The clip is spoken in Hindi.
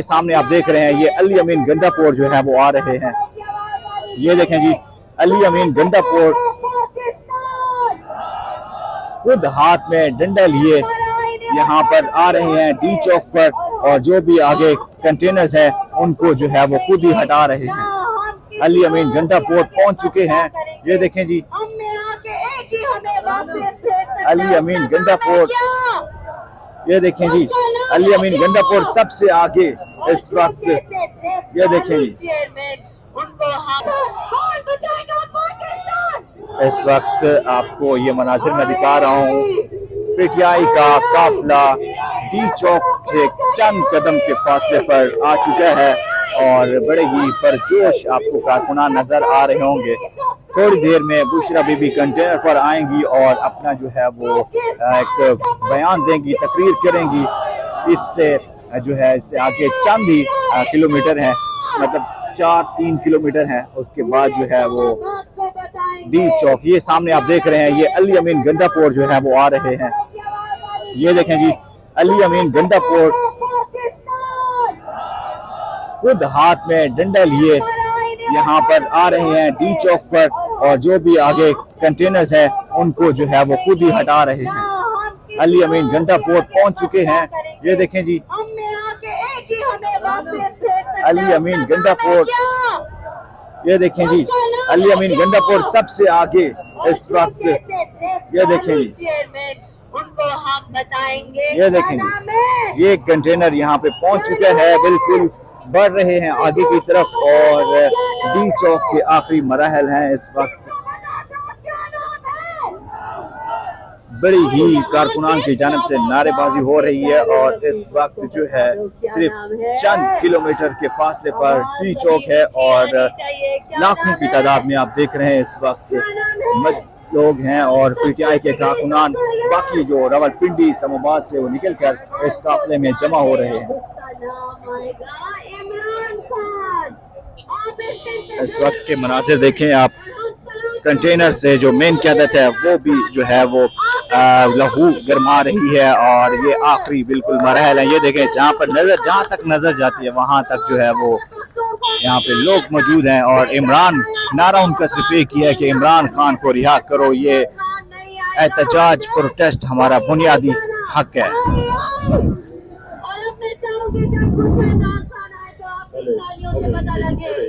सामने आप देख रहे हैं ये अली अमीन गंडापुर जो है वो आ रहे हैं। ये देखें जी, अली अमीन गंडापुर खुद हाथ में डंडा लिए यहाँ पर आ रहे हैं डी चौक पर, और जो भी आगे कंटेनर्स हैं उनको जो है वो खुद ही हटा रहे हैं। अली अमीन गंडापुर पहुंच चुके हैं। ये देखें जी, अली अमीन गंडापुर, ये देखें जी, अली अमीन गंडापुर सबसे आगे इस वक्त। ये देखें जी, इस वक्त आपको ये मनाजिर में दिखा रहा हूँ। पीटीआई का काफिला डी चौक से चंद कदम के फासले पर आ चुका है और बड़े ही परजोश आपको कारकुनान नजर आ रहे होंगे। थोड़ी देर में बुशरा बीबी कंटेनर पर आएंगी और अपना जो है वो एक बयान देंगी, तकरीर करेंगी। इससे जो है इससे आगे चंद ही किलोमीटर है, मतलब 4-3 किलोमीटर है। उसके बाद जो है वो डी चौक। ये सामने आप देख रहे हैं ये अली अमीन गंडापुर जो है वो आ रहे हैं। ये देखें जी, अली अमीन गंडापुर खुद हाथ में डंडा लिए यहाँ पर आ रहे हैं डी चौक पर, और जो भी आगे कंटेनर्स हैं उनको जो है वो खुद ही हटा रहे हैं। अली अमीन गंडापुर पहुंच चुके हैं। ये देखें जी, अली अमीन गंडापुर, ये देखें जी, अली अमीन गंडापुर सबसे आगे इस वक्त। ये देखें जी, उनको हम बताएंगे। ये देखें जी, ये कंटेनर यहाँ पे पहुंच चुका है, बिल्कुल बढ़ रहे हैं आगे की तरफ, और डी चौक के आखिरी मराहल हैं इस वक्त। बड़ी ही कारकुनान की जानिब से नारेबाजी हो रही है, और इस वक्त जो है सिर्फ चंद किलोमीटर के फासले पर डी चौक है, और लाखों की तादाद में आप देख रहे हैं इस वक्त लोग हैं और पीटीआई के कारकुनान बाकी जो रावलपिंडी इस्लामाबाद से वो निकल कर इस काफिले में जमा हो रहे हैं। इस वक्त के मनाजिर देखें आप, कंटेनर से जो मेन क़यादत है वो भी जो है वो लहू गरमा रही है, और ये आखिरी बिल्कुल मरहल है। ये देखें, जहाँ पर नजर, जहाँ तक नजर जाती है वहां तक जो है वो यहाँ पे लोग मौजूद हैं, और इमरान नारा उनका सिर्फ एक ही है कि इमरान खान को रिहा करो, ये एहतजाज प्रोटेस्ट हमारा बुनियादी हक है। और अब मैं चाहूंगी जब खुश इमरान खान आए तो आप तालियों से पता लगे।